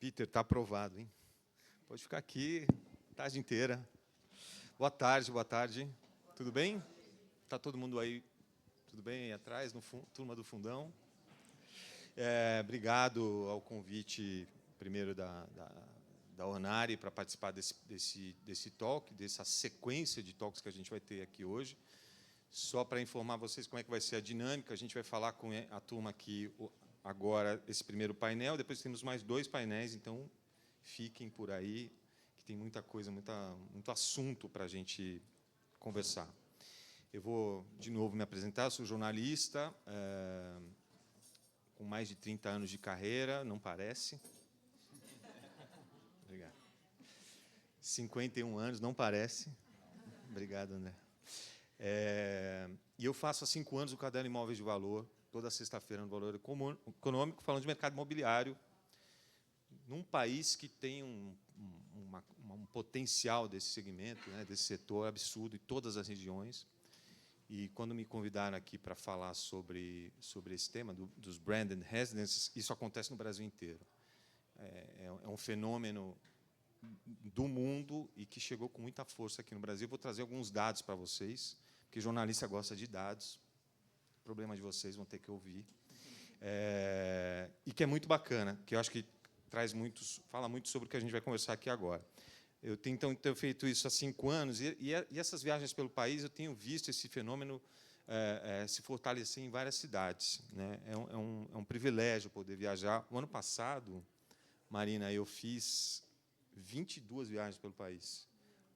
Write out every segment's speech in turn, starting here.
Peter, está aprovado, hein? Pode ficar aqui a tarde inteira. Boa tarde, boa tarde. Tudo bem? Está todo mundo aí? Tudo bem aí atrás, turma do fundão? Obrigado ao convite, primeiro, da Ornari para participar desse talk, dessa sequência de talks que a gente vai ter aqui hoje. Só para informar vocês como é que vai ser a dinâmica, a gente vai falar com a turma aqui agora, esse primeiro painel, depois temos mais 2 painéis, então fiquem por aí, que tem muita coisa, muito assunto para a gente conversar. Eu vou, de novo, me apresentar, sou jornalista, com mais de 30 anos de carreira, não parece. Obrigado. 51 anos, não parece. Obrigado, André. E eu faço há 5 anos o Caderno Imóveis de Valor, toda sexta-feira no Valor Econômico, falando de mercado imobiliário, num país que tem um potencial desse segmento, né, desse setor absurdo em todas as regiões. E quando me convidaram aqui para falar sobre esse tema dos branded residences, isso acontece no Brasil inteiro. É um fenômeno do mundo e que chegou com muita força aqui no Brasil. Vou trazer alguns dados para vocês, porque jornalista gosta de dados. O problema de vocês, vão ter que ouvir. E que é muito bacana, que eu acho que fala muito sobre o que a gente vai conversar aqui agora. Eu tenho feito isso há 5 anos, e essas viagens pelo país, eu tenho visto esse fenômeno se fortalecer em várias cidades, né? É um privilégio poder viajar. O ano passado, Marina, eu fiz 22 viagens pelo país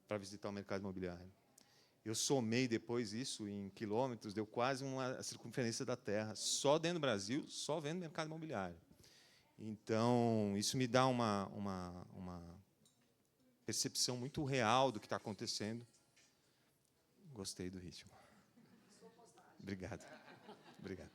para visitar o mercado imobiliário. Eu somei depois isso em quilômetros, deu quase uma circunferência da Terra, só dentro do Brasil, só vendo mercado imobiliário. Então, isso me dá uma percepção muito real do que está acontecendo. Gostei do ritmo. Obrigado. Obrigado.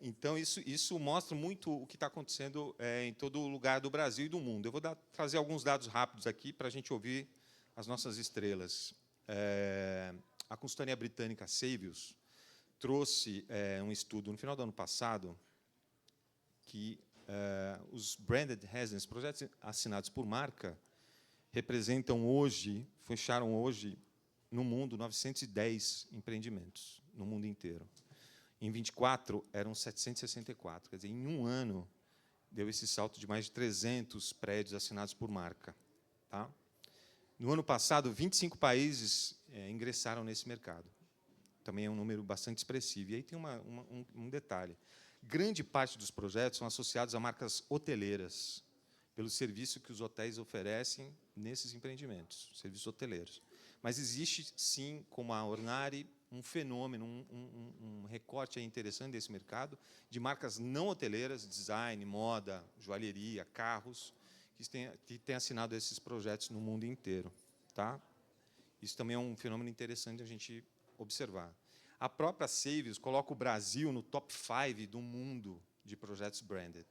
Então, isso mostra muito o que está acontecendo em todo lugar do Brasil e do mundo. Eu vou trazer alguns dados rápidos aqui para a gente ouvir as nossas estrelas. A consultoria britânica Savills trouxe um estudo no final do ano passado que os branded residence, projetos assinados por marca, fecharam hoje no mundo 910 empreendimentos, no mundo inteiro. Em 24, eram 764. Quer dizer, em um ano, deu esse salto de mais de 300 prédios assinados por marca. Tá? No ano passado, 25 países ingressaram nesse mercado. Também é um número bastante expressivo. E aí tem um detalhe. Grande parte dos projetos são associados a marcas hoteleiras, pelo serviço que os hotéis oferecem nesses empreendimentos, serviços hoteleiros. Mas existe, sim, como a Ornari, um fenômeno, um recorte interessante desse mercado, de marcas não hoteleiras, design, moda, joalheria, carros, que têm assinado esses projetos no mundo inteiro. Tá? Isso também é um fenômeno interessante a gente observar. A própria Savills coloca o Brasil no top 5 do mundo de projetos branded.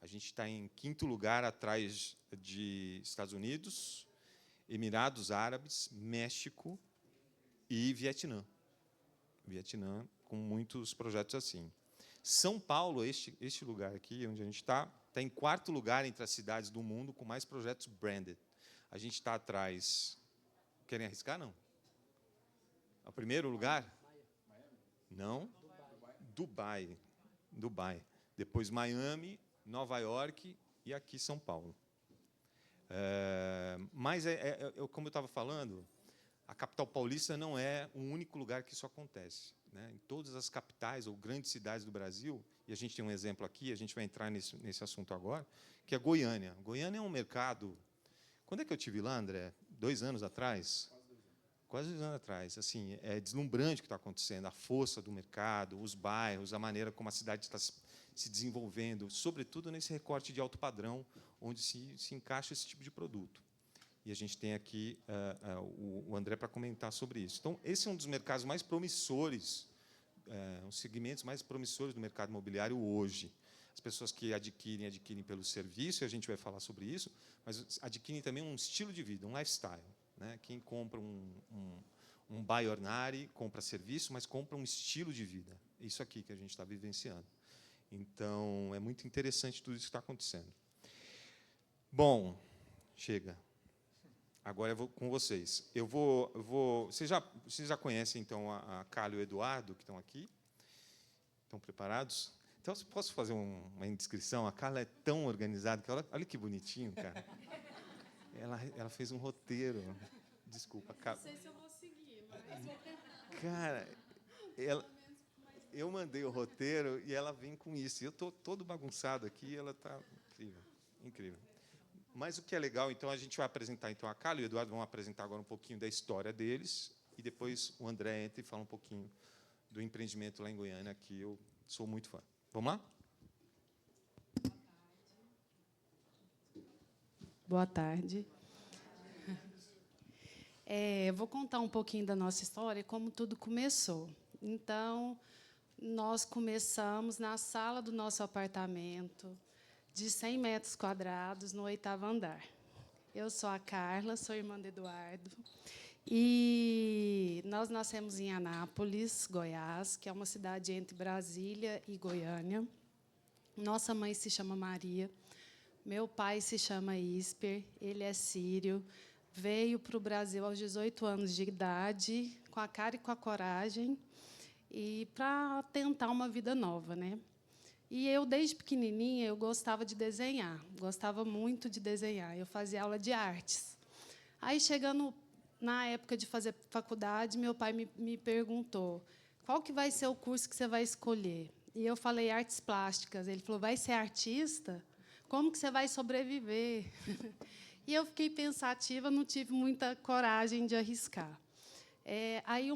A gente está em 5º lugar, atrás de Estados Unidos, Emirados Árabes, México e Vietnã. Vietnã, com muitos projetos assim. São Paulo, este lugar aqui, onde a gente está em 4º lugar entre as cidades do mundo com mais projetos branded. A gente está atrás... Querem arriscar, não? O primeiro lugar? Não? Dubai. Depois Miami, Nova York e aqui São Paulo. Mas, como eu estava falando, a capital paulista não é o único lugar que isso acontece. Né? Em todas as capitais ou grandes cidades do Brasil, e a gente tem um exemplo aqui, a gente vai entrar nesse assunto agora, que é Goiânia. Goiânia é um mercado... Quando é que eu estive lá, André? 2 anos atrás? Quase 2 anos atrás. Assim, é deslumbrante o que está acontecendo, a força do mercado, os bairros, a maneira como a cidade está se desenvolvendo, sobretudo nesse recorte de alto padrão, onde se encaixa esse tipo de produto. E a gente tem aqui o André para comentar sobre isso. Então, esse é um dos mercados mais promissores, os segmentos mais promissores do mercado imobiliário hoje. As pessoas que adquirem pelo serviço, e a gente vai falar sobre isso, mas adquirem também um estilo de vida, um lifestyle. Né? Quem compra um um buy or nari, compra serviço, mas compra um estilo de vida. Isso aqui que a gente está vivenciando. Então, é muito interessante tudo isso que está acontecendo. Bom, chega. Agora eu vou com vocês. Vocês já conhecem, então, a Carla e o Eduardo, que estão aqui? Estão preparados? Então, posso fazer uma indiscrição? A Carla é tão organizada que olha que bonitinho, cara. Ela fez um roteiro. Desculpa. Não sei se eu vou seguir, mas vou tentar. Cara, eu mandei o roteiro e ela vem com isso. E eu estou todo bagunçado aqui e ela está incrível. Incrível. Mas o que é legal, então, a gente vai apresentar, então, a Carla e o Eduardo vão apresentar agora um pouquinho da história deles e depois o André entra e fala um pouquinho do empreendimento lá em Goiânia, que eu sou muito fã. Vamos lá? Boa tarde. Vou contar um pouquinho da nossa história, como tudo começou. Então, nós começamos na sala do nosso apartamento, de 100 metros quadrados, no 8º andar. Eu sou a Carla, sou irmã do Eduardo. E nós nascemos em Anápolis, Goiás, que é uma cidade entre Brasília e Goiânia. Nossa mãe se chama Maria. Meu pai se chama Isper, ele é sírio. Veio para o Brasil aos 18 anos de idade, com a cara e com a coragem, e para tentar uma vida nova, né? E eu, desde pequenininha, eu gostava de desenhar, gostava muito de desenhar. Eu fazia aula de artes. Aí, chegando na época de fazer faculdade, meu pai me perguntou qual que vai ser o curso que você vai escolher. E eu falei artes plásticas. Ele falou, vai ser artista? Como que você vai sobreviver? E eu fiquei pensativa, não tive muita coragem de arriscar. Aí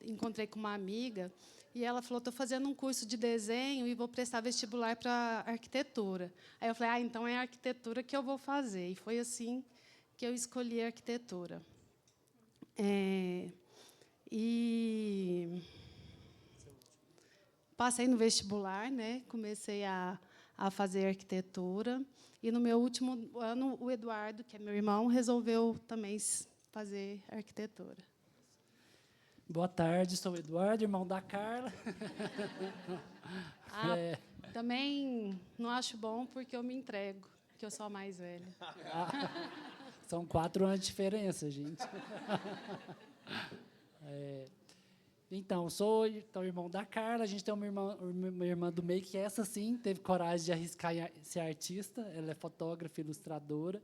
encontrei com uma amiga e ela falou, estou fazendo um curso de desenho e vou prestar vestibular para arquitetura. Aí eu falei, então é a arquitetura que eu vou fazer. E foi assim que eu escolhi a arquitetura. E passei no vestibular, né? Comecei a fazer arquitetura. E, no meu último ano, o Eduardo, que é meu irmão, resolveu também fazer arquitetura. Boa tarde, sou o Eduardo, irmão da Carla. Também não acho bom, porque eu me entrego, que eu sou a mais velha. São 4 anos de diferença, gente. Então, sou o irmão da Carla. A gente tem uma irmã do meio que essa, sim, teve coragem de arriscar em ser artista. Ela é fotógrafa, ilustradora.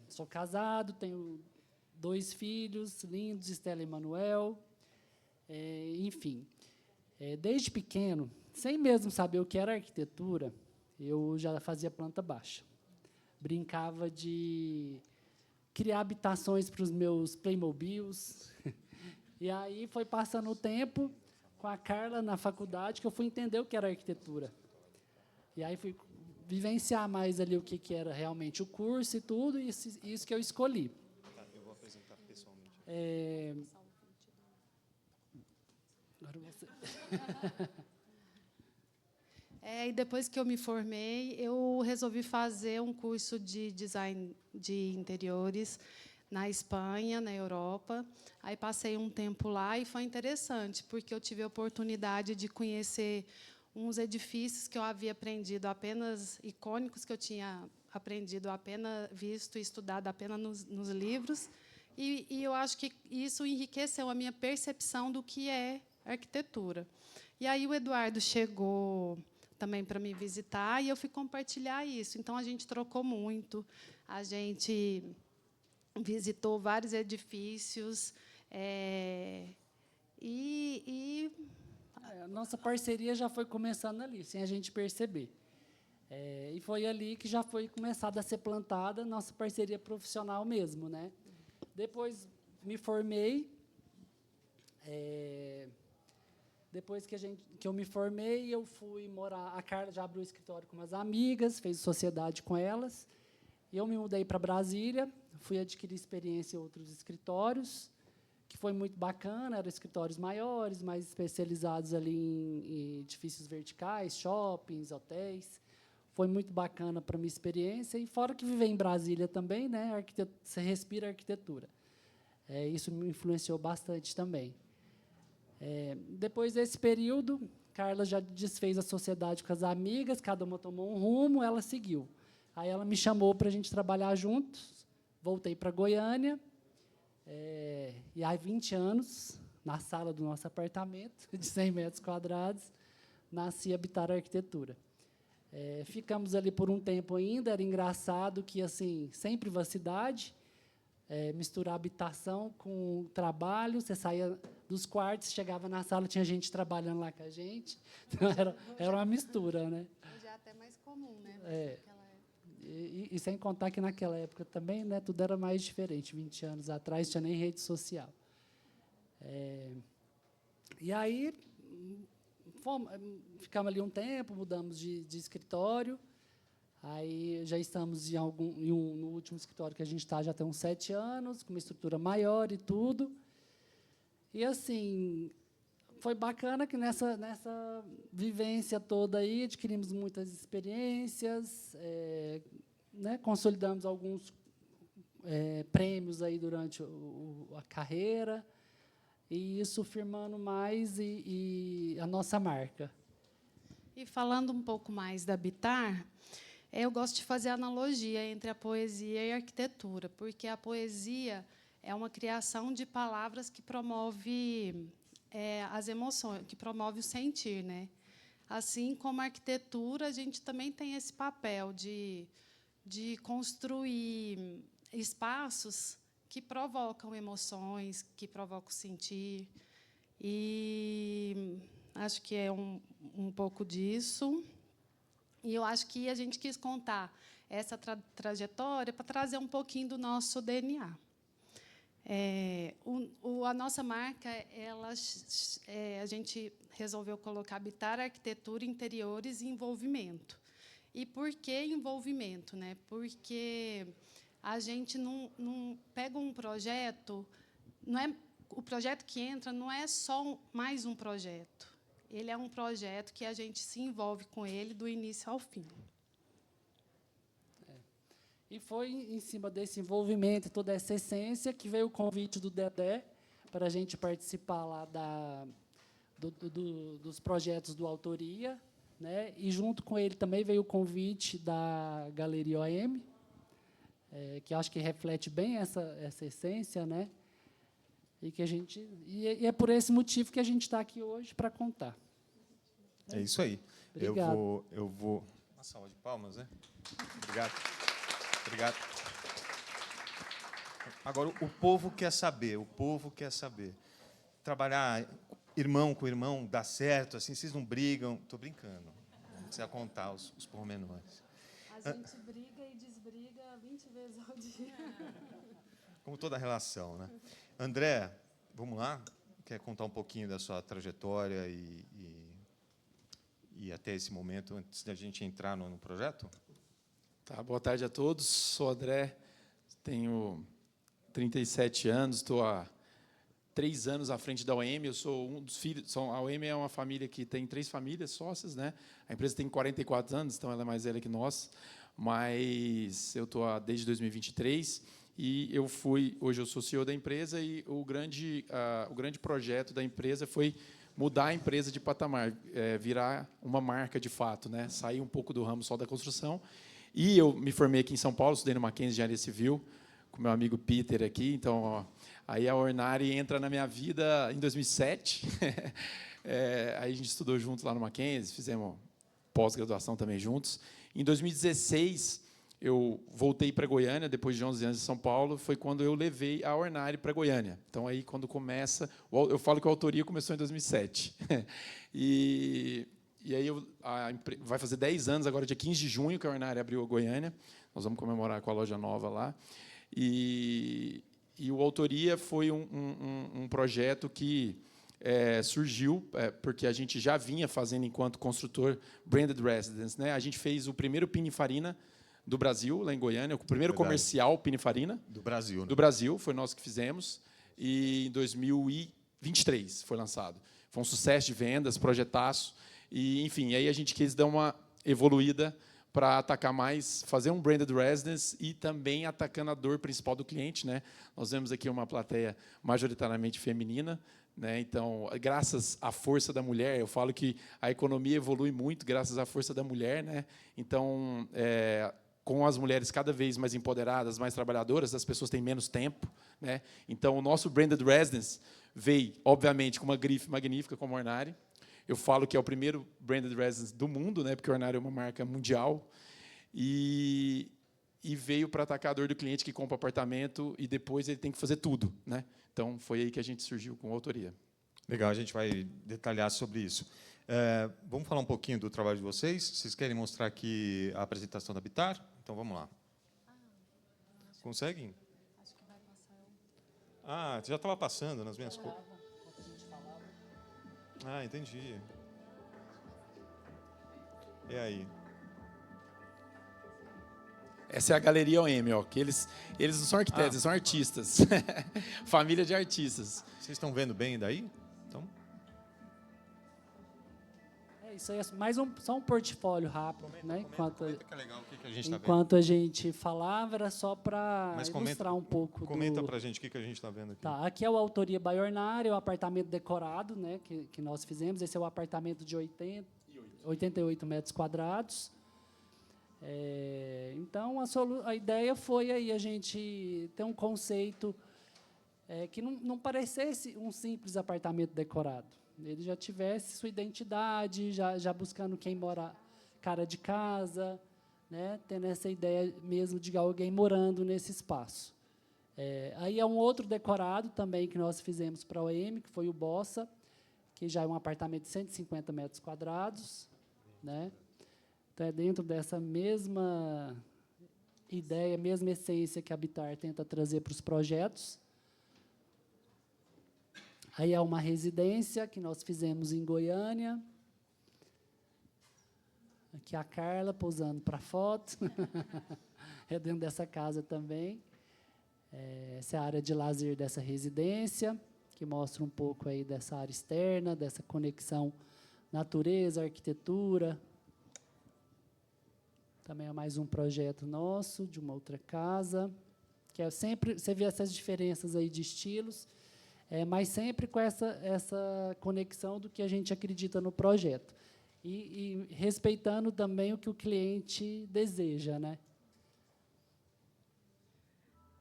Sou casado, tenho 2 filhos lindos, Estela e Manuel. Enfim, desde pequeno, sem mesmo saber o que era arquitetura, eu já fazia planta baixa. Brincava de criar habitações para os meus Playmobils. E aí foi passando o tempo com a Carla na faculdade que eu fui entender o que era arquitetura. E aí fui vivenciar mais ali o que era realmente o curso e tudo, e isso que eu escolhi. Eu vou apresentar pessoalmente. Agora você. E depois que eu me formei, eu resolvi fazer um curso de design de interiores na Espanha, na Europa. Aí passei um tempo lá e foi interessante, porque eu tive a oportunidade de conhecer uns edifícios que eu havia aprendido apenas, icônicos, que eu tinha aprendido apenas, visto e estudado apenas nos livros. E eu acho que isso enriqueceu a minha percepção do que é arquitetura. E aí o Eduardo chegou também para me visitar e eu fui compartilhar isso. Então, a gente trocou muito, a gente visitou vários edifícios. A nossa parceria já foi começando ali, sem a gente perceber. E foi ali que já foi começada a ser plantada nossa parceria profissional mesmo, né? Depois me formei. Depois que eu me formei, eu fui morar. A Carla já abriu o escritório com umas amigas, fez sociedade com elas. E eu me mudei para Brasília, fui adquirir experiência em outros escritórios, que foi muito bacana. Eram escritórios maiores, mais especializados ali em edifícios verticais, shoppings, hotéis. Foi muito bacana para a minha experiência. E fora que viver em Brasília também, né? Você respira arquitetura. Isso me influenciou bastante também. Depois desse período, Carla já desfez a sociedade com as amigas, cada uma tomou um rumo, ela seguiu. Aí ela me chamou para a gente trabalhar juntos, voltei para Goiânia, e há 20 anos, na sala do nosso apartamento, de 100 metros quadrados, nasci Habitar Arquitetura. Ficamos ali por um tempo ainda, era engraçado que, assim, sem privacidade, misturar habitação com trabalho, você saía dos quartos, chegava na sala, tinha gente trabalhando lá com a gente, então era uma mistura, né? Hoje é até mais comum, né? E sem contar que naquela época também, né, tudo era mais diferente. 20 anos atrás, não tinha nem rede social. E aí, ficamos ali um tempo, mudamos de escritório. Aí já estamos no último escritório que a gente está, já tem uns 7 anos, com uma estrutura maior e tudo. E, assim, foi bacana que nessa vivência toda aí adquirimos muitas experiências, né, consolidamos alguns prêmios aí durante a carreira, e isso firmando mais e a nossa marca. E falando um pouco mais da Habitar, eu gosto de fazer analogia entre a poesia e a arquitetura, porque a poesia é uma criação de palavras que promove as emoções, que promove o sentir, né? Assim como a arquitetura, a gente também tem esse papel de construir espaços que provocam emoções, que provocam sentir. E acho que é um pouco disso. E eu acho que a gente quis contar essa trajetória para trazer um pouquinho do nosso DNA. A nossa marca, a gente resolveu colocar Habitar Arquitetura, Interiores e Envolvimento. E por que envolvimento, né? Porque a gente não pega um projeto, o projeto que entra não é só mais um projeto. Ele é um projeto que a gente se envolve com ele do início ao fim. E foi em cima desse envolvimento, toda essa essência, que veio o convite do Dedé para a gente participar lá dos projetos do Autoria, né? E, junto com ele, também veio o convite da Galeria OM, que acho que reflete bem essa essência, né? E é por esse motivo que a gente está aqui hoje para contar. É isso aí. Obrigado. Eu vou... Uma salva de palmas, né? Obrigado. Obrigado. Agora, o povo quer saber, Trabalhar irmão com irmão dá certo, assim, vocês não brigam? Estou brincando. Não precisa contar os pormenores. A gente briga e desbriga 20 vezes ao dia. Como toda relação, né? André, vamos lá? Quer contar um pouquinho da sua trajetória e até esse momento, antes da gente entrar no projeto? Tá, boa tarde a todos. Sou André, tenho 37 anos, estou há 3 anos à frente da OM. Eu sou um dos filhos. A OM é uma família que tem 3 famílias sócias, né? A empresa tem 44 anos, então ela é mais velha que nós. Mas eu estou desde 2023 e hoje eu sou CEO da empresa, e o grande projeto da empresa foi mudar a empresa de patamar, virar uma marca de fato, né? Sair um pouco do ramo só da construção. E eu me formei aqui em São Paulo, estudei no Mackenzie Engenharia Civil, com meu amigo Peter aqui. Então, aí a Ornari entra na minha vida em 2007. Aí a gente estudou juntos lá no Mackenzie, fizemos pós-graduação também juntos. Em 2016, eu voltei para Goiânia, depois de 11 anos em São Paulo, foi quando eu levei a Ornari para Goiânia. Então, aí, quando começa... Eu falo que a autoria começou em 2007. E aí vai fazer 10 anos, agora dia 15 de junho, que a Ornari abriu a Goiânia. Nós vamos comemorar com a loja nova lá. E o Autoria foi um projeto que surgiu porque a gente já vinha fazendo, enquanto construtor, branded residence, né? A gente fez o primeiro Pininfarina do Brasil, lá em Goiânia, o primeiro comercial Pininfarina. Do Brasil, né? Do Brasil, foi nós que fizemos. E em 2023 foi lançado. Foi um sucesso de vendas, projetaço. E, enfim, aí a gente quis dar uma evoluída, para atacar mais, fazer um branded residence e também atacando a dor principal do cliente, né? Nós vemos aqui uma plateia majoritariamente feminina, né? Então, graças à força da mulher, eu falo que a economia evolui muito graças à força da mulher, né? Então, com as mulheres cada vez mais empoderadas, mais trabalhadoras, as pessoas têm menos tempo, né? Então, o nosso branded residence veio, obviamente, com uma grife magnífica como a Ornari. Eu falo que é o primeiro branded residence do mundo, né? Porque a Ornari é uma marca mundial. E veio para atacar a dor do cliente que compra apartamento e depois ele tem que fazer tudo, né? Então, foi aí que a gente surgiu com a autoria. Legal, a gente vai detalhar sobre isso. Vamos falar um pouquinho do trabalho de vocês? Vocês querem mostrar aqui a apresentação da Habitar? Então, vamos lá. Conseguem? Acho que vai passar. Ah, já estava passando nas minhas coisas. Ah, entendi. E aí? Essa é a Galeria OM, ó, que eles não são arquitetos, eles são artistas. Família de artistas. Vocês estão vendo bem daí? Então, Isso aí é mais só um portfólio rápido, né? comenta que é legal o que a gente está vendo. Enquanto a gente falava, era só para Mas ilustrar um pouco. Comenta para a gente o que a gente está vendo aqui. Tá, aqui é o Autoria by Ornari, o apartamento decorado, né, que nós fizemos. Esse é o apartamento de 88 metros quadrados. Então, a ideia foi aí a gente ter um conceito que não parecesse um simples apartamento decorado. Ele já tivesse sua identidade, já buscando quem mora cara de casa, né, tendo essa ideia mesmo de alguém morando nesse espaço. Aí é um outro decorado também que nós fizemos para a OM, que foi o Bossa, que já é um apartamento de 150 metros quadrados, né? Então, é dentro dessa mesma ideia, mesma essência que a Habitar tenta trazer para os projetos. Aí é uma residência que nós fizemos em Goiânia. Aqui a Carla posando para foto. É dentro dessa casa também. Essa é a área de lazer dessa residência, que mostra um pouco aí dessa área externa, dessa conexão natureza, arquitetura. Também é mais um projeto nosso, de uma outra casa, que é sempre, você vê essas diferenças aí de estilos, mas sempre com essa conexão do que a gente acredita no projeto. E respeitando também o que o cliente deseja, né?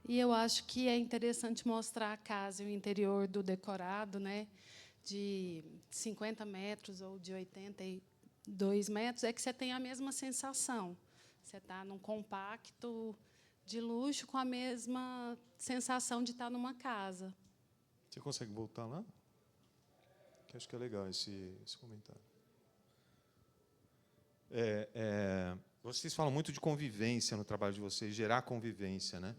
E eu acho que é interessante mostrar a casa e o interior do decorado, né, de 50 metros ou de 82 metros, é que você tem a mesma sensação. Você está num compacto de luxo com a mesma sensação de estar numa casa. Você consegue voltar lá? Que acho que é legal esse comentário. Vocês falam muito de convivência no trabalho de vocês, gerar convivência, né?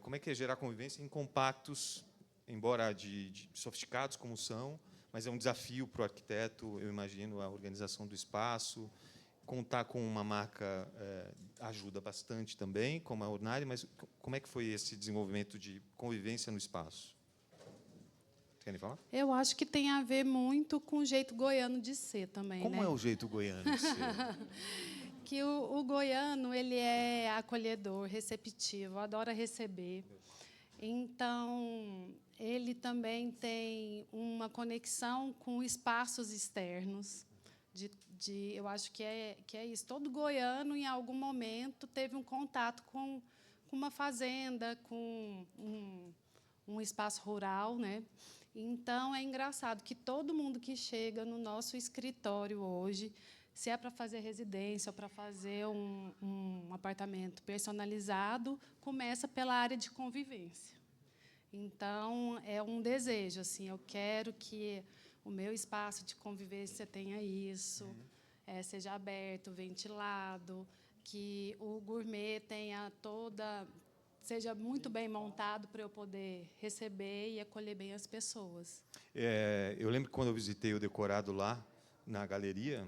Como é que é gerar convivência em compactos, embora de sofisticados como são, mas é um desafio para o arquiteto, eu imagino, a organização do espaço. Contar com uma marca ajuda bastante também, como a Ornari, mas como é que foi esse desenvolvimento de convivência no espaço? Querem falar? Eu acho que tem a ver muito com o jeito goiano de ser também. Como né? é o jeito goiano de ser? Que o goiano ele é acolhedor, receptivo, adora receber. Então, ele também tem uma conexão com espaços externos. Eu acho que é isso. Todo goiano, em algum momento, teve um contato com uma fazenda, com um espaço rural, né? Então, é engraçado que todo mundo que chega no nosso escritório hoje, se é para fazer residência ou para fazer um apartamento personalizado, começa pela área de convivência. Então, é um desejo. Assim, eu quero que o meu espaço de convivência tenha isso, seja aberto, ventilado, que o gourmet tenha seja muito bem montado para eu poder receber e acolher bem as pessoas. Eu lembro que quando eu visitei o decorado lá, na galeria,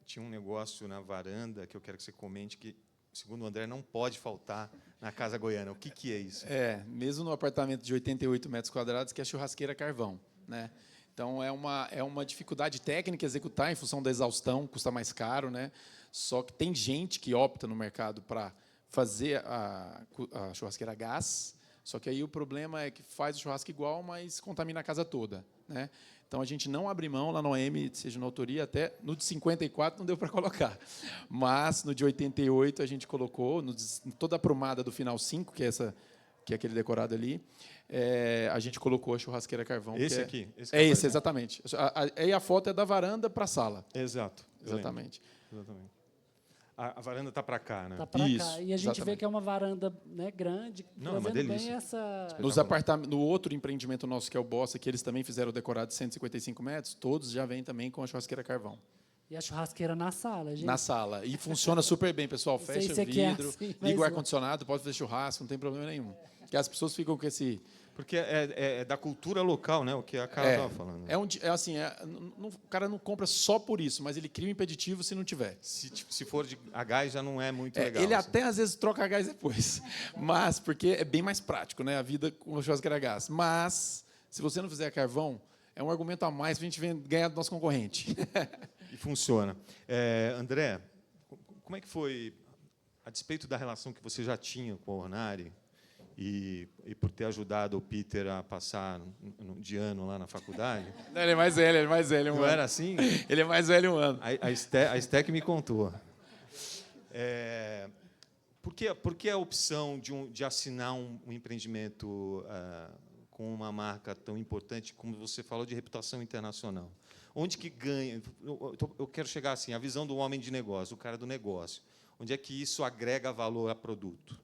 tinha um negócio na varanda que eu quero que você comente, que, segundo o André, não pode faltar na casa goiana. O que é isso? Mesmo no apartamento de 88 metros quadrados, que é churrasqueira carvão, né? Então, é uma dificuldade técnica executar em função da exaustão, custa mais caro, né? Só que tem gente que opta no mercado para fazer a churrasqueira a gás, só que aí o problema é que faz o churrasco igual, mas contamina a casa toda, né? Então, a gente não abre mão lá no OM, seja na autoria, até no de 54 não deu para colocar. Mas, no de 88, a gente colocou, toda a aprumada do final 5, que é aquele decorado ali, a gente colocou a churrasqueira carvão. Esse aqui? Esse, exatamente. Aí a foto é da varanda para a sala. Exato. Exatamente. Exatamente. A varanda está para cá, né? Tá para Isso, cá. E a gente exatamente. vê que é uma varanda, né, grande, Não, é uma trazendo delícia. bem essa... Nos apartamentos, no outro empreendimento nosso, que é o Bossa, que eles também fizeram o decorado de 155 metros, todos já vêm também com a churrasqueira carvão. E a churrasqueira na sala, gente. Na sala. E funciona super bem, pessoal. Não sei Fecha se o aqui é vidro, assim, liga mas o lá. ar-condicionado, pode fazer churrasco, não tem problema nenhum. Porque as pessoas ficam com esse... Porque é da cultura local, né? O que a Carla estava falando. O cara não compra só por isso, mas ele cria um impeditivo se não tiver. Se for a gás, já não é muito legal. Ele assim. até, às vezes, troca a gás depois. Mas, porque é bem mais prático, né? A vida com a churrasqueira a gás. Mas, se você não fizer a carvão, é um argumento a mais para a gente ganhar do nosso concorrente. E funciona. André, como é que foi, a despeito da relação que você já tinha com a Ornari, e por ter ajudado o Peter a passar de ano lá na faculdade? Não, ele é mais velho. Não era assim? Ele é mais velho um ano. A Esté que me contou. Por que a opção de assinar um empreendimento com uma marca tão importante, como você falou, de reputação internacional? Onde que ganha? Eu quero chegar assim, a visão do homem de negócio, o cara do negócio. Onde é que isso agrega valor a produto?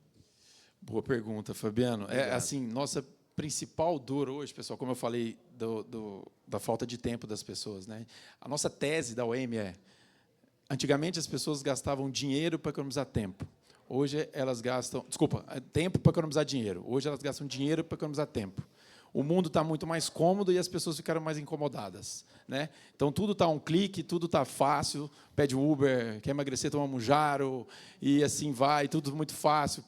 Boa pergunta, Fabiano. Obrigado. Assim, nossa principal dor hoje, pessoal, como eu falei da falta de tempo das pessoas, né? A nossa tese da OM antigamente as pessoas gastavam dinheiro para economizar tempo. Hoje elas gastam, tempo para economizar dinheiro. Hoje elas gastam dinheiro para economizar tempo. O mundo está muito mais cômodo e as pessoas ficaram mais incomodadas, né? Então, tudo está a um clique, tudo está fácil. Pede um Uber, quer emagrecer, toma um Jaro, e assim vai, tudo muito fácil.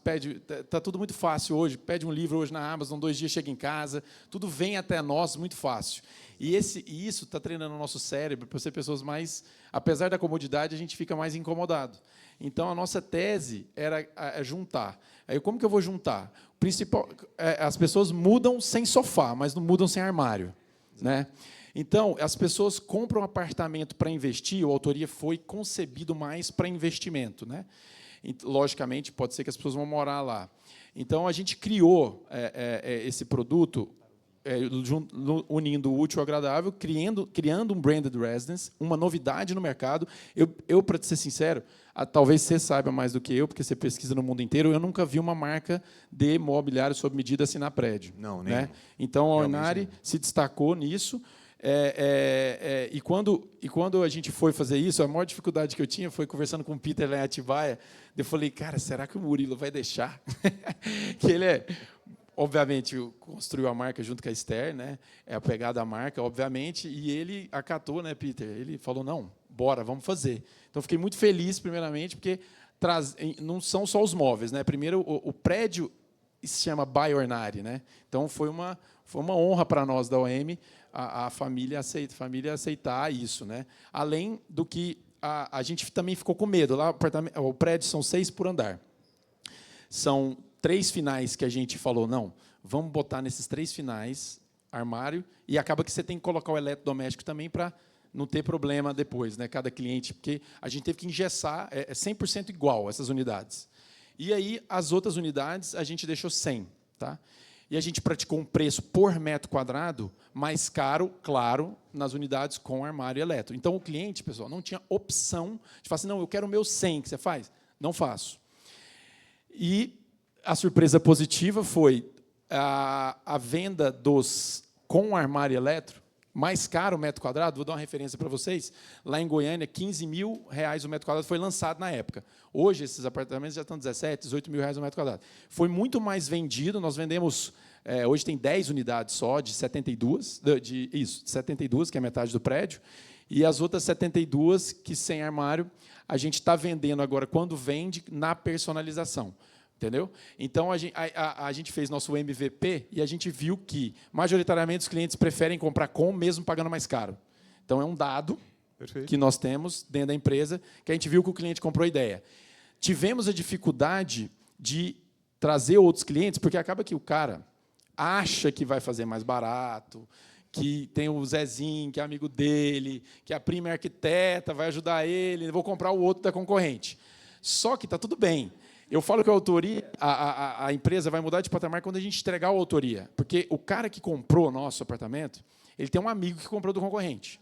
Está tudo muito fácil hoje. Pede um livro hoje na Amazon, 2 dias chega em casa. Tudo vem até nós muito fácil. E isso está treinando o nosso cérebro para ser pessoas mais... Apesar da comodidade, a gente fica mais incomodado. Então, a nossa tese era juntar. Aí, como que eu vou juntar? As pessoas mudam sem sofá, mas não mudam sem armário, né? Então, as pessoas compram um apartamento para investir, a autoria foi concebido mais para investimento, né? E, logicamente, pode ser que as pessoas vão morar lá. Então, a gente criou esse produto, unindo o útil ao agradável, criando um branded residence, uma novidade no mercado. Eu para ser sincero, talvez você saiba mais do que eu, porque você pesquisa no mundo inteiro, eu nunca vi uma marca de mobiliário sob medida assinar prédio. Não, nem. Né? Então, a Ornari se destacou nisso. E quando a gente foi fazer isso, a maior dificuldade que eu tinha foi conversando com o Peter lá em Atibaia. Eu falei, cara, será que o Murilo vai deixar? Que ele obviamente, construiu a marca junto com a Esther, né? É apegado à marca, obviamente, e ele acatou, né, Peter? Ele falou, não, bora, vamos fazer. Então, fiquei muito feliz, primeiramente, porque não são só os móveis, né? Primeiro, o prédio se chama By Ornari, né? Então, foi uma honra para nós da OM a família aceitar isso, né? Além do que a gente também ficou com medo. Lá, o prédio são 6 por andar. São 3 finais que a gente falou, não, vamos botar nesses 3 finais armário, e acaba que você tem que colocar o eletrodoméstico também para não ter problema depois, né? Cada cliente, porque a gente teve que engessar, 100% igual essas unidades. E aí, as outras unidades, a gente deixou 100. Tá? E a gente praticou um preço por metro quadrado mais caro, claro, nas unidades com armário e eletro. Então, o cliente, pessoal, não tinha opção de falar assim, não, eu quero o meu 100, que você faz? Não faço. E a surpresa positiva foi a venda dos com armário e eletro, mais caro o metro quadrado, vou dar uma referência para vocês, lá em Goiânia, R$15.000 o metro quadrado foi lançado na época. Hoje, esses apartamentos já estão R$17.000, R$18.000 o metro quadrado. Foi muito mais vendido, nós vendemos, hoje tem 10 unidades só, de 72, de 72, que é a metade do prédio, e as outras 72, que sem armário, a gente está vendendo agora, quando vende, na personalização. Entendeu? Então, a gente fez nosso MVP e a gente viu que, majoritariamente, os clientes preferem comprar com, mesmo pagando mais caro. Então, é um dado. Perfeito. que nós temos dentro da empresa, que a gente viu que o cliente comprou a ideia. Tivemos a dificuldade de trazer outros clientes, porque acaba que o cara acha que vai fazer mais barato, que tem o Zezinho, que é amigo dele, que a prima é arquiteta, vai ajudar ele, vou comprar o outro da concorrente. Só que está tudo bem. Eu falo que a autoria, a empresa vai mudar de patamar quando a gente entregar a autoria. Porque o cara que comprou o nosso apartamento, ele tem um amigo que comprou do concorrente.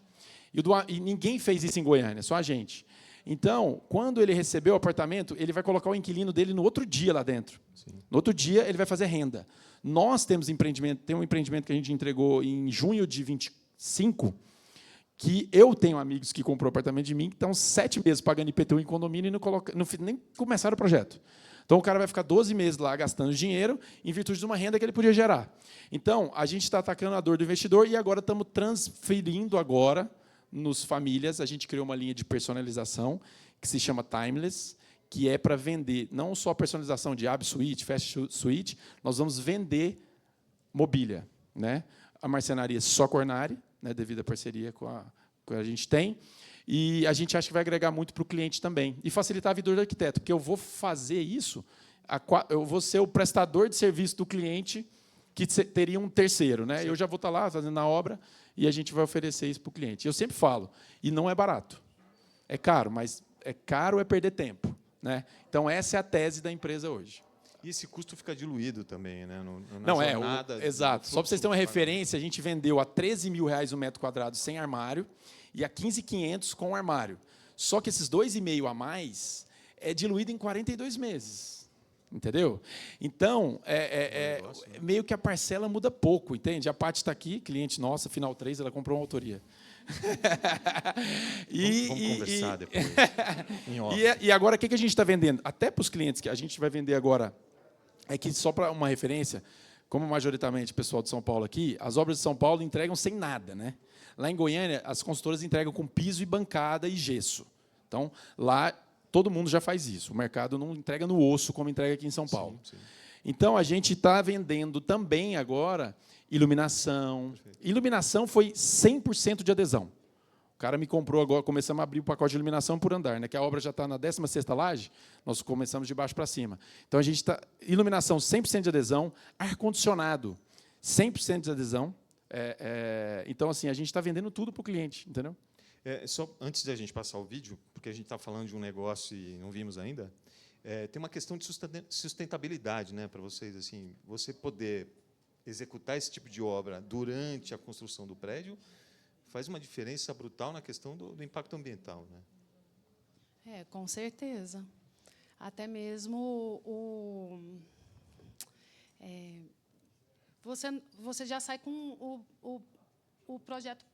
E ninguém fez isso em Goiânia, só a gente. Então, quando ele recebeu o apartamento, ele vai colocar o inquilino dele no outro dia lá dentro. Sim. No outro dia, ele vai fazer renda. Nós temos empreendimento, tem um empreendimento que a gente entregou em junho de 25, que eu tenho amigos que comprou apartamento de mim, que estão 7 meses pagando IPTU em condomínio e nem começaram o projeto. Então, o cara vai ficar 12 meses lá gastando dinheiro em virtude de uma renda que ele podia gerar. Então, a gente está atacando a dor do investidor e agora estamos transferindo agora nos famílias. A gente criou uma linha de personalização que se chama Timeless, que é para vender não só personalização de Ab Suite, Fast Suite, nós vamos vender mobília, né? A marcenaria só Cornari, né, devido à parceria que a gente tem, e a gente acha que vai agregar muito para o cliente também, e facilitar a vida do arquiteto, porque eu vou fazer isso, eu vou ser o prestador de serviço do cliente que teria um terceiro. Né? Eu já vou estar lá fazendo a obra, e a gente vai oferecer isso para o cliente. Eu sempre falo, e não é barato. É caro, mas é caro é perder tempo. Né? Então, essa é a tese da empresa hoje. E esse custo fica diluído também, né? Não, exato. Só para vocês terem uma referência, a gente vendeu a R$13 mil o metro quadrado sem armário e a R$15.500 com armário. Só que esses 2,5 a mais é diluído em 42 meses. Entendeu? Então, meio que a parcela muda pouco, entende? A Paty está aqui, cliente nossa, final 3, ela comprou uma autoria. Vamos conversar depois. Em off. E agora, o que a gente está vendendo? Até para os clientes que a gente vai vender agora, é que, só para uma referência, como majoritariamente o pessoal de São Paulo aqui, as obras de São Paulo entregam sem nada. Né? Lá em Goiânia, as consultoras entregam com piso e bancada e gesso. Então, lá, todo mundo já faz isso. O mercado não entrega no osso, como entrega aqui em São Paulo. Sim, sim. Então, a gente está vendendo também agora iluminação. Perfeito. Iluminação foi 100% de adesão. O cara me comprou agora, começamos a abrir o pacote de iluminação por andar, né? Que a obra já está na 16ª laje, nós começamos de baixo para cima. Então, a gente está... Iluminação 100% de adesão, ar-condicionado 100% de adesão. Então, assim, a gente está vendendo tudo para o cliente, entendeu? Só antes de a gente passar o vídeo, porque a gente está falando de um negócio e não vimos ainda, tem uma questão de sustentabilidade, né, para vocês. Assim, você poder executar esse tipo de obra durante a construção do prédio faz uma diferença brutal na questão do impacto ambiental, né? Com certeza. Até mesmo você já sai com o projeto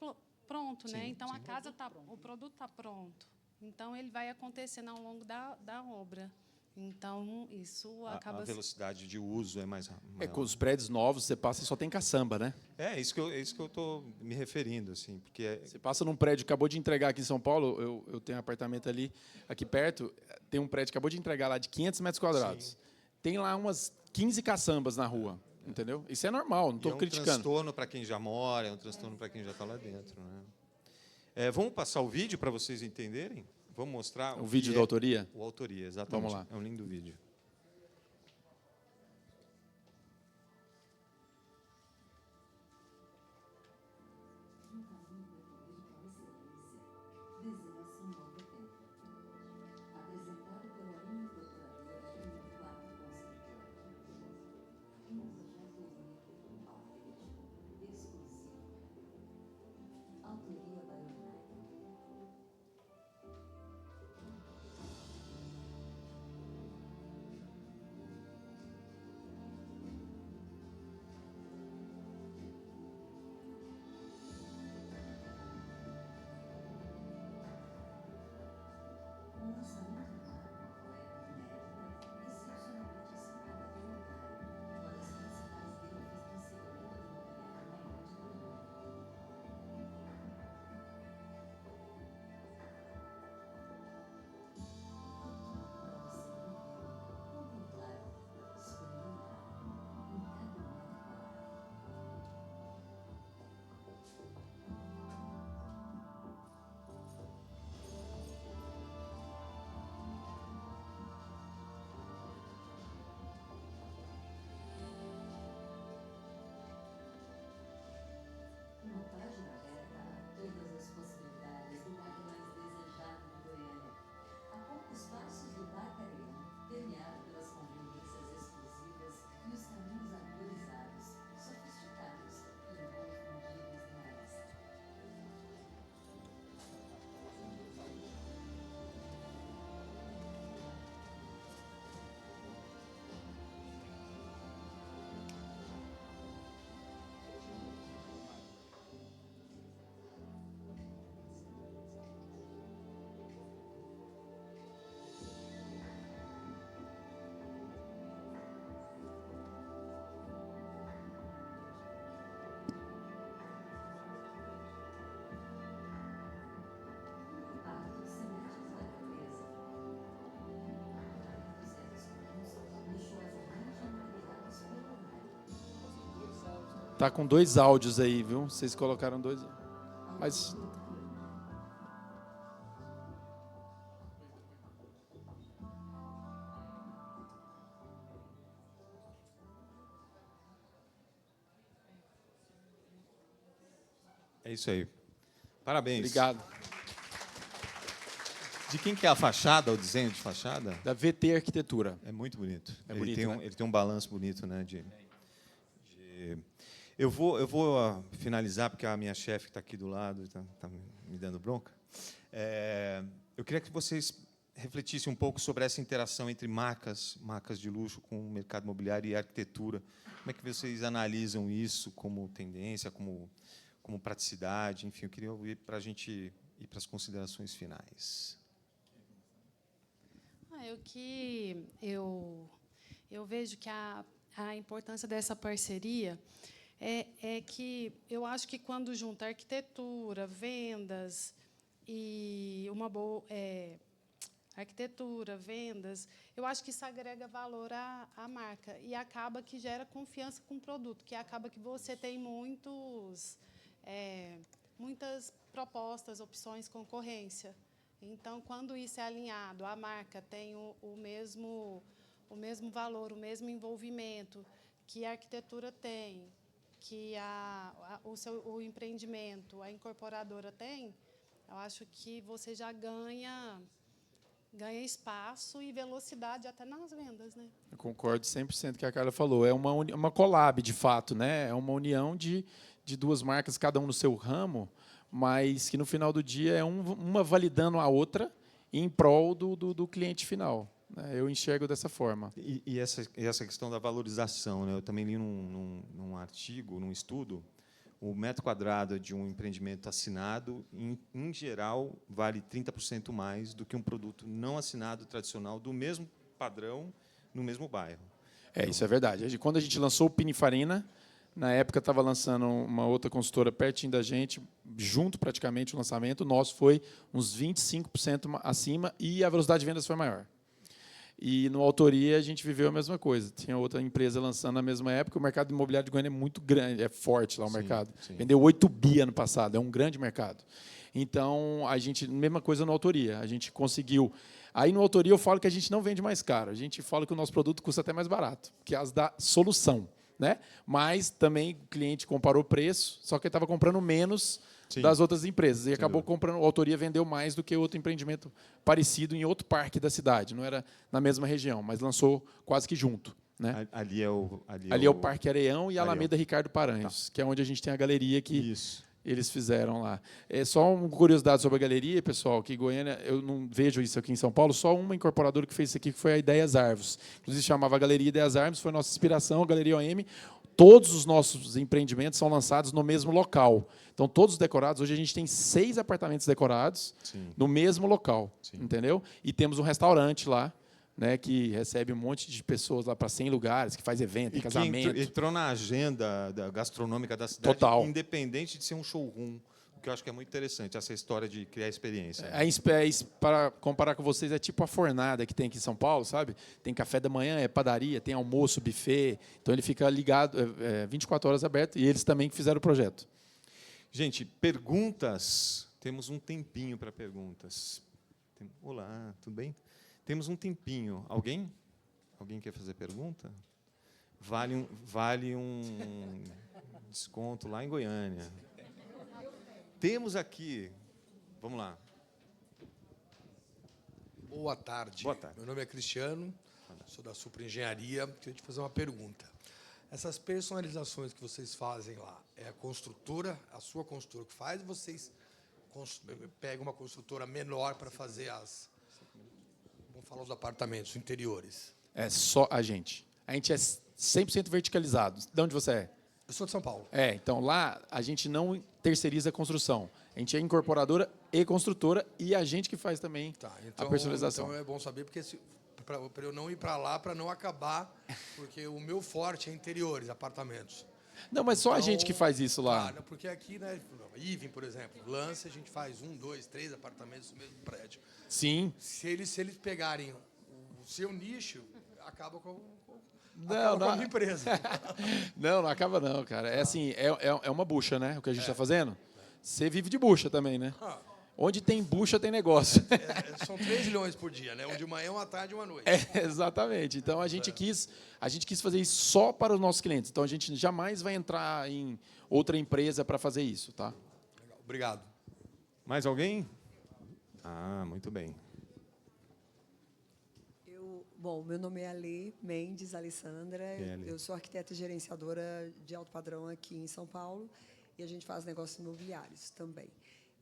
pronto, né? Então a casa o produto está pronto. Então ele vai acontecendo ao longo da obra. Então isso acaba. A velocidade de uso é mais. Com os prédios novos você passa e só tem caçamba, né? É isso que eu estou me referindo, assim, porque você passa num prédio, acabou de entregar aqui em São Paulo, eu tenho um apartamento ali, aqui perto, tem um prédio que acabou de entregar lá de 500 metros quadrados. Sim. Tem lá umas 15 caçambas na rua, entendeu? Isso é normal, não estou criticando. É um transtorno para quem já mora, é um transtorno para quem já está lá dentro, né? Vamos passar o vídeo para vocês entenderem? Vamos mostrar o vídeo da autoria? O autoria, exatamente. Vamos lá. É um lindo vídeo. Tá com 2 áudios aí, viu? Vocês colocaram 2. Mas É isso aí. Parabéns. obrigado. De quem que é a fachada, o desenho de fachada? Da VT Arquitetura. É muito bonito. É ele bonito, tem né? ele tem um balanço bonito, né? Eu vou finalizar, porque a minha chefe que está aqui do lado está me dando bronca. Eu queria que vocês refletissem um pouco sobre essa interação entre marcas de luxo com o mercado imobiliário e arquitetura. Como é que vocês analisam isso como tendência, como praticidade? Enfim, eu queria ouvir para a gente ir para as considerações finais. Eu vejo que a importância dessa parceria é que eu acho que quando junta arquitetura, vendas e uma boa arquitetura, vendas, eu acho que isso agrega valor à marca e acaba que gera confiança com o produto, que acaba que você tem muitas propostas, opções, concorrência. Então, quando isso é alinhado, a marca tem o mesmo valor, o mesmo envolvimento que a arquitetura tem, que o empreendimento, a incorporadora tem, eu acho que você já ganha espaço e velocidade até nas vendas, né? Eu concordo 100% com o que a Carla falou. É uma collab, de fato, né? É uma união de 2 marcas, cada um no seu ramo, mas que, no final do dia, é uma validando a outra em prol do cliente final. Eu enxergo dessa forma. E essa questão da valorização, né? Eu também li num artigo, num estudo, o metro quadrado de um empreendimento assinado, em geral, vale 30% mais do que um produto não assinado tradicional do mesmo padrão no mesmo bairro. Isso é verdade. Quando a gente lançou o Pininfarina, na época estava lançando uma outra consultora pertinho da gente, junto praticamente o lançamento, o nosso foi uns 25% acima e a velocidade de vendas foi maior. E no Autoria a gente viveu a mesma coisa. Tinha outra empresa lançando na mesma época. O mercado imobiliário de Goiânia é muito grande, é forte lá o mercado. Sim. Vendeu 8 bi ano passado, é um grande mercado. Então, a gente, mesma coisa no Autoria, a gente conseguiu. Aí no Autoria eu falo que a gente não vende mais caro, a gente fala que o nosso produto custa até mais barato, que é as da solução, né? Mas também o cliente comparou o preço, só que ele estava comprando menos das outras empresas. E acabou comprando, a Autoria vendeu mais do que outro empreendimento parecido em outro parque da cidade. Não era na mesma região, mas lançou quase que junto. Né? Ali é o Parque Areião e a Alameda Ricardo Paranhos, que é onde a gente tem a galeria que eles fizeram lá. Só uma curiosidade sobre a galeria, pessoal, que Goiânia, eu não vejo isso aqui em São Paulo, só uma incorporadora que fez isso aqui, que foi a Ideias Arvos. Inclusive, chamava Galeria Ideias Arvos, foi a nossa inspiração, a Galeria OM. Todos os nossos empreendimentos são lançados no mesmo local. Então, todos decorados. Hoje, a gente tem 6 apartamentos decorados no mesmo local. Entendeu? E temos um restaurante lá, né, que recebe um monte de pessoas lá para 100 lugares, que faz evento, casamento. Que entrou na agenda gastronômica da cidade, total, independente de ser um showroom, o que eu acho que é muito interessante, essa história de criar experiência. Para comparar com vocês, é tipo a fornada que tem aqui em São Paulo, sabe? Tem café da manhã, é padaria, tem almoço, buffet. Então, ele fica ligado, 24 horas aberto, e eles também que fizeram o projeto. Gente, perguntas. Temos um tempinho para perguntas. Olá, tudo bem? Temos um tempinho. Alguém? Alguém quer fazer pergunta? Vale um desconto lá em Goiânia. Temos aqui... Vamos lá. Boa tarde. Boa tarde. Meu nome é Cristiano, sou da Supra Engenharia. Queria te fazer uma pergunta. Essas personalizações que vocês fazem lá, é a construtora, a sua construtora que faz, ou vocês pegam uma construtora menor para fazer vamos falar os apartamentos interiores? É só a gente. A gente é 100% verticalizado. De onde você é? Eu sou de São Paulo. Então lá a gente não terceiriza a construção. A gente é incorporadora e construtora e a gente que faz também a personalização. Então é bom saber, porque para eu não ir para lá, para não acabar, porque o meu forte é interiores, apartamentos. Não, mas só a gente que faz isso lá. Claro, porque aqui, né, Ivem, por exemplo, Lance, a gente faz 1, 2, 3 apartamentos no mesmo prédio. Sim. Se eles pegarem o seu nicho, acaba com Acaba com a minha empresa. Não acaba não, cara. É assim, é uma bucha, né? O que a gente está fazendo. Você vive de bucha também, né? Onde tem bucha, tem negócio. São 3 milhões por dia, né? Um de manhã, uma tarde e uma noite. Exatamente. Então, a gente quis fazer isso só para os nossos clientes. Então, a gente jamais vai entrar em outra empresa para fazer isso, tá? Legal. Obrigado. Mais alguém? Muito bem. Bom, meu nome é Ale Mendes Alessandra. Eu sou arquiteta e gerenciadora de alto padrão aqui em São Paulo e a gente faz negócios imobiliários também.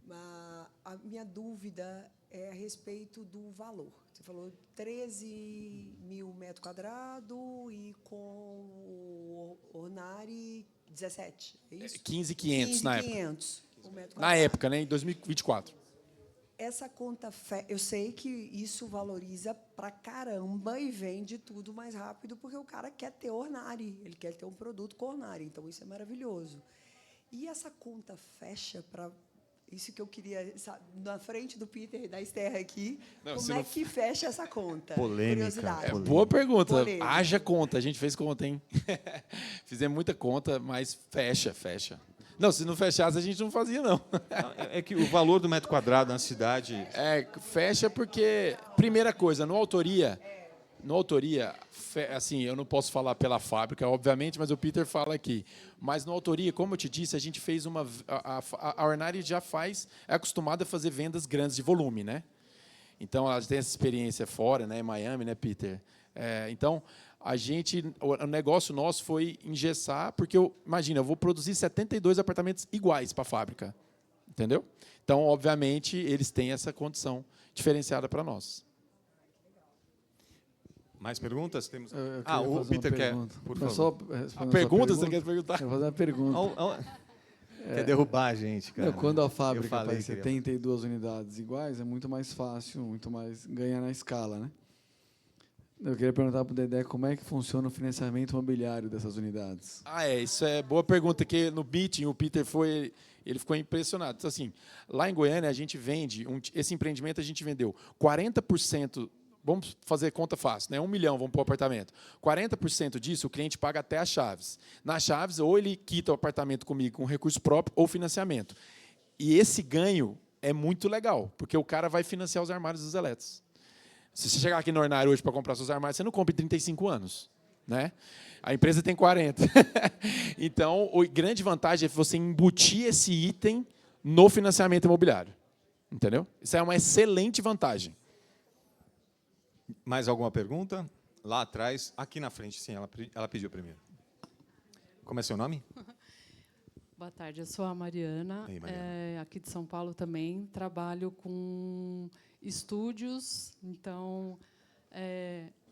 Mas a minha dúvida é a respeito do valor. Você falou 13 mil metros quadrados e com o Ornari 17, é isso? 15.500 na época. 15.500 o metro quadrado. Na época, né? Em 2024. Essa conta, eu sei que isso valoriza pra caramba e vende tudo mais rápido, porque o cara quer ter Ornari, ele quer ter um produto com Ornari, então isso é maravilhoso. E essa conta fecha para isso que eu queria, sabe, na frente do Peter e da Esther aqui, como é que fecha essa conta? Polêmica. Curiosidade. Boa pergunta. Polêmica. Haja conta. A gente fez conta, hein? Fizemos muita conta, mas fecha. Não, se não fechasse, a gente não fazia, não. É que o valor do metro quadrado na cidade... Fecha porque, primeira coisa, no autoria, assim, eu não posso falar pela fábrica, obviamente, mas o Peter fala aqui. Mas no autoria, como eu te disse, a gente fez uma... A Ornari já é acostumada a fazer vendas grandes de volume, né? Então, ela tem essa experiência fora, né, em Miami, né, Peter? Então, o negócio nosso foi engessar, porque, imagina, eu vou produzir 72 apartamentos iguais para a fábrica, entendeu? Então, obviamente, eles têm essa condição diferenciada para nós. Mais perguntas? Temos... Eu o fazer Peter uma quer, pergunta. por Mas favor. só respondendo A a pergunta, sua você quer perguntar? Eu vou fazer uma pergunta. Quer derrubar a gente, cara. Quando a Eu fábrica falei faz que ia- 72 unidades iguais, é muito mais fácil, muito mais ganhar na escala, né? Eu queria perguntar para o Dedé como é que funciona o financiamento imobiliário dessas unidades. Isso é boa pergunta, que no meeting o Peter ele ficou impressionado. Então, assim, lá em Goiânia, a gente vende, esse empreendimento a gente vendeu 40%, vamos fazer conta fácil, né? 1 milhão, vamos para o apartamento. 40% disso o cliente paga até as chaves. Nas chaves, ou ele quita o apartamento comigo com recurso próprio ou financiamento. E esse ganho é muito legal, porque o cara vai financiar os armários dos elétricos. Se você chegar aqui no Ornari hoje para comprar seus armários, você não compra em 35 anos. Né? A empresa tem 40. Então, a grande vantagem é você embutir esse item no financiamento imobiliário. Entendeu? Isso é uma excelente vantagem. Mais alguma pergunta? Lá atrás, aqui na frente, sim, ela pediu primeiro. Como é seu nome? Boa tarde, eu sou a Mariana, Ei, Mariana. aqui de São Paulo também, trabalho com estúdios, então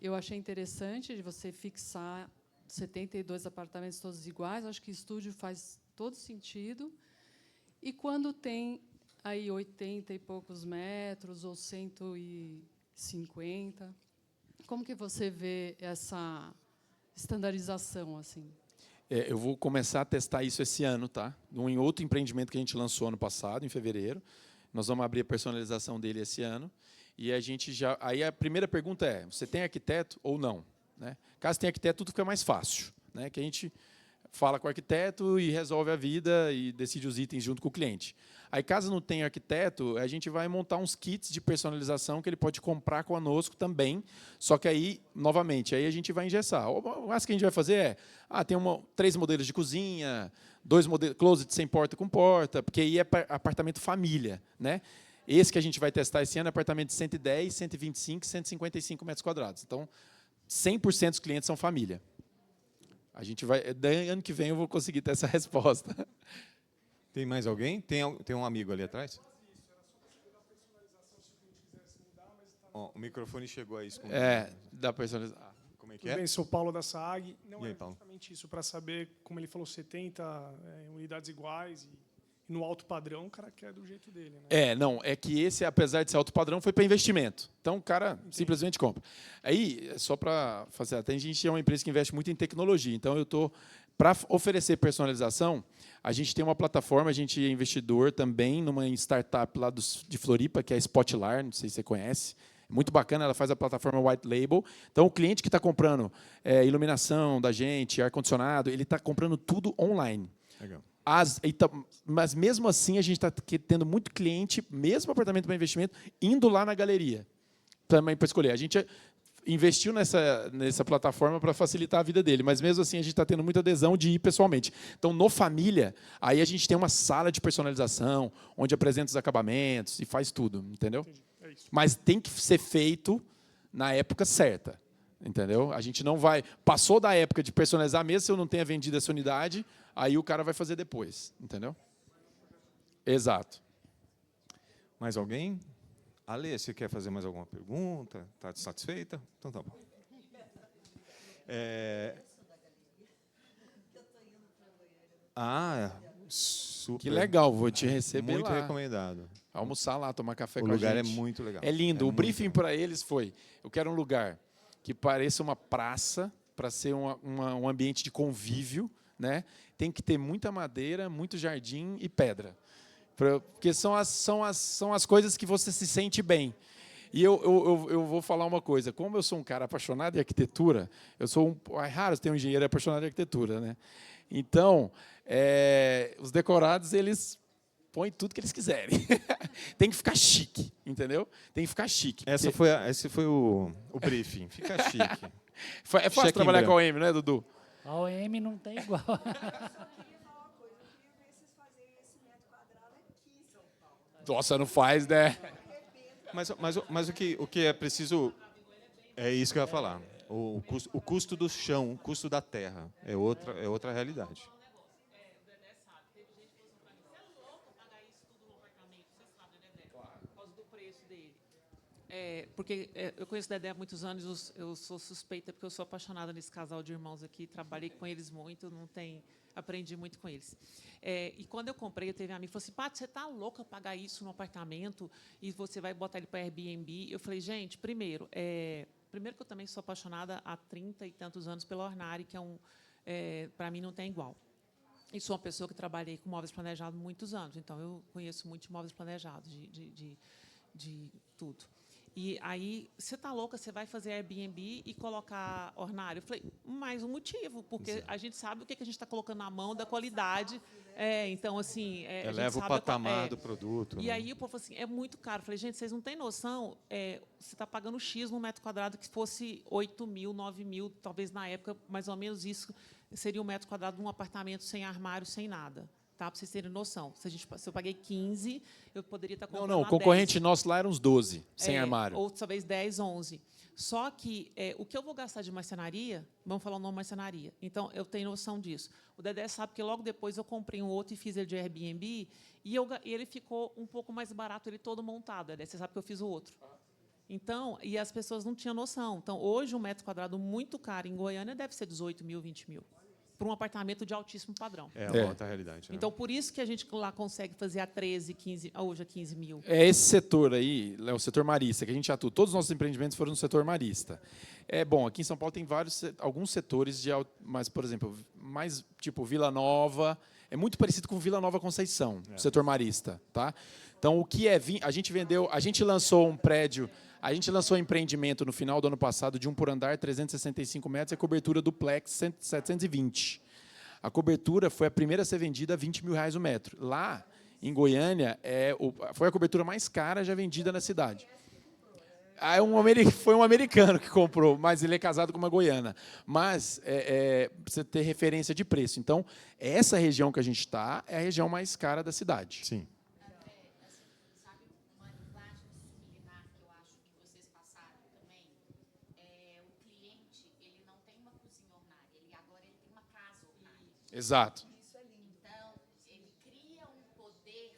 eu achei interessante de você fixar 72 apartamentos todos iguais, acho que estúdio faz todo sentido, e quando tem aí 80 e poucos metros ou 150, como que você vê essa estandarização assim? Eu vou começar a testar isso esse ano, tá? Em outro empreendimento que a gente lançou ano passado, em fevereiro. Nós vamos abrir a personalização dele esse ano. E a gente já. Aí a primeira pergunta é: você tem arquiteto ou não? Né? Caso tenha arquiteto, tudo fica mais fácil. Né? Que a gente fala com o arquiteto e resolve a vida e decide os itens junto com o cliente. Aí, caso não tenha arquiteto, a gente vai montar uns kits de personalização que ele pode comprar conosco também. Só que aí, novamente, aí a gente vai engessar. O máximo que a gente vai fazer tem 3 modelos de cozinha, 2 modelos, closet sem porta com porta, porque aí é apartamento família. Né? Esse que a gente vai testar esse ano é apartamento de 110, 125, 155 metros quadrados. Então, 100% dos clientes são família. A gente vai, ano que vem eu vou conseguir ter essa resposta. Tem mais alguém? Tem um amigo ali atrás? O microfone chegou aí. Da personalização. Como é que Tudo é? bem, sou Paulo da SAG. Não E aí, é Paulo? exatamente isso, para saber, como ele falou, 70 unidades iguais e no alto padrão, o cara quer do jeito dele. Né? É que esse, apesar de ser alto padrão, foi para investimento. Então, o cara simplesmente compra. Aí, só para fazer, a gente é uma empresa que investe muito em tecnologia. Então, eu estou, para oferecer personalização, a gente tem uma plataforma, a gente é investidor também numa startup lá de Floripa, que é a Spotlar, não sei se você conhece. Muito bacana, ela faz a plataforma White Label. Então, o cliente que está comprando iluminação da gente, ar-condicionado, ele está comprando tudo online. Legal. Mas, mesmo assim, a gente está tendo muito cliente, mesmo apartamento para investimento, indo lá na galeria também para escolher. A gente investiu nessa plataforma para facilitar a vida dele, mas, mesmo assim, a gente está tendo muita adesão de ir pessoalmente. Então, no Família, aí a gente tem uma sala de personalização, onde apresenta os acabamentos e faz tudo, entendeu? É isso. Mas tem que ser feito na época certa, entendeu? A gente não vai... Passou da época de personalizar, mesmo se eu não tenha vendido essa unidade, aí o cara vai fazer depois, entendeu? Exato. Mais alguém? Ale, você quer fazer mais alguma pergunta? Está satisfeita? Então tá bom. Super. Que legal, vou te receber Muito lá. Recomendado. Almoçar lá, tomar café O com a gente. lugar é muito legal. É lindo. É O muito briefing para eles foi, eu quero um lugar que pareça uma praça, para ser um ambiente de convívio, né? Tem que ter muita madeira, muito jardim e pedra. Porque são as coisas que você se sente bem. E eu vou falar uma coisa. Como eu sou um cara apaixonado em arquitetura, é raro ter um engenheiro apaixonado em arquitetura, né? Então, os decorados, eles põem tudo que eles quiserem. Tem que ficar chique, entendeu? Tem que ficar chique. Esse foi o briefing. Fica chique. É fácil trabalhar com a OEM, né, Dudu? A OEM não tem igual. Nossa, não faz, né? Mas o que é preciso... É isso que eu ia falar. O custo do chão, o custo da terra, é outra realidade. Porque eu conheço o Dedé há muitos anos, eu sou suspeita porque eu sou apaixonada nesse casal de irmãos aqui, trabalhei com eles muito, aprendi muito com eles. E quando eu comprei, eu teve um amigo que falou assim, Paty, você está louca pagar isso no apartamento e você vai botar ele para Airbnb? Eu falei, gente, primeiro que eu também sou apaixonada há 30 e tantos anos pela Ornari, que para mim não tem igual. E sou uma pessoa que trabalhei com móveis planejados há muitos anos, então eu conheço muito de móveis planejados, de tudo. E aí, você está louca, você vai fazer Airbnb e colocar Ornari? Eu falei, mais um motivo, porque a gente sabe o que a gente está colocando na mão, da qualidade. Então, assim... Eleva o patamar do produto. E aí o povo falou assim, é muito caro. Eu falei, gente, vocês não têm noção, você está pagando X no metro quadrado, que fosse 8 mil, 9 mil, talvez na época, mais ou menos isso seria um metro quadrado de um apartamento sem armário, sem nada. Tá, para vocês terem noção. Se eu paguei 15, eu poderia estar comprando o concorrente nosso lá era uns 12, sem armário. Ou talvez 10, 11. Só que o que eu vou gastar de marcenaria, vamos falar o nome marcenaria. Então, eu tenho noção disso. O Dedé sabe que logo depois eu comprei um outro e fiz ele de Airbnb, e ele ficou um pouco mais barato, ele todo montado. Dedé, você sabe que eu fiz o outro. Então, e as pessoas não tinham noção. Então, hoje, um metro quadrado muito caro em Goiânia deve ser 18 mil, 20 mil. Para um apartamento de altíssimo padrão. É uma outra realidade. Né? Então, por isso que a gente lá consegue fazer a 13, 15, hoje a 15 mil. Esse setor aí, o setor marista, que a gente atua. Todos os nossos empreendimentos foram no setor marista. Bom, aqui em São Paulo tem alguns setores, mas, por exemplo, mais tipo Vila Nova, é muito parecido com Vila Nova Conceição, o setor marista. Tá? Então, o que a gente lançou um prédio... A gente lançou um empreendimento no final do ano passado de 1 por andar, 365 metros, e a cobertura duplex 720. A cobertura foi a primeira a ser vendida a R$20 mil o metro. Lá, em Goiânia, foi a cobertura mais cara já vendida na cidade. Foi um americano que comprou, mas ele é casado com uma goiana. Mas precisa ter referência de preço. Então, essa região que a gente está é a região mais cara da cidade. Sim. Exato. Então, ele cria um poder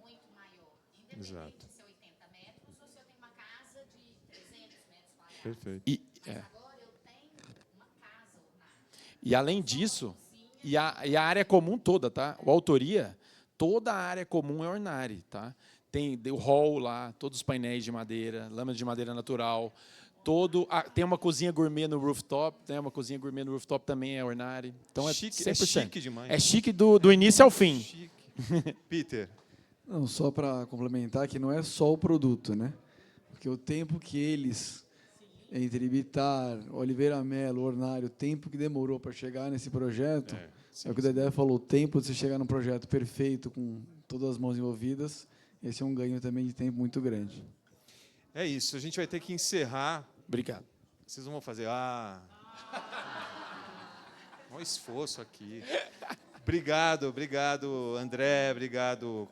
muito maior. Independente de ser 80 metros, ou se eu tenho uma casa de 300 metros quadrados. Perfeito. Mas agora eu tenho uma casa ornada. E, além disso, e a área comum toda, tá? O Autoria, toda a área comum é Ornari, tá? Tem o hall lá, todos os painéis de madeira, lâmina de madeira natural... tem uma cozinha gourmet no rooftop, também é Ornari. Então Chique, 100%. é chique demais. É chique do início ao fim. Chique. Peter. Não, só para complementar que não é só o produto, né? Porque o tempo que eles, entre Bitar, Oliveira Mello, Ornário, o tempo que demorou para chegar nesse projeto, é o que o Dedé falou, o tempo de você chegar num projeto perfeito, com todas as mãos envolvidas, esse é um ganho também de tempo muito grande. É isso, a gente vai ter que encerrar. Obrigado. Vocês não vão fazer... Um esforço aqui. Obrigado, André, obrigado,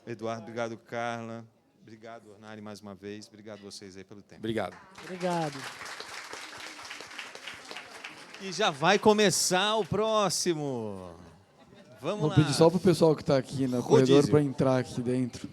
Eduardo, obrigado, Carla, obrigado, Ornari, mais uma vez, obrigado vocês aí pelo tempo. Obrigado. Obrigado. E já vai começar o próximo. Vamos Vou lá. pedir só para o pessoal que está aqui no corredor Rodízio. para entrar aqui dentro.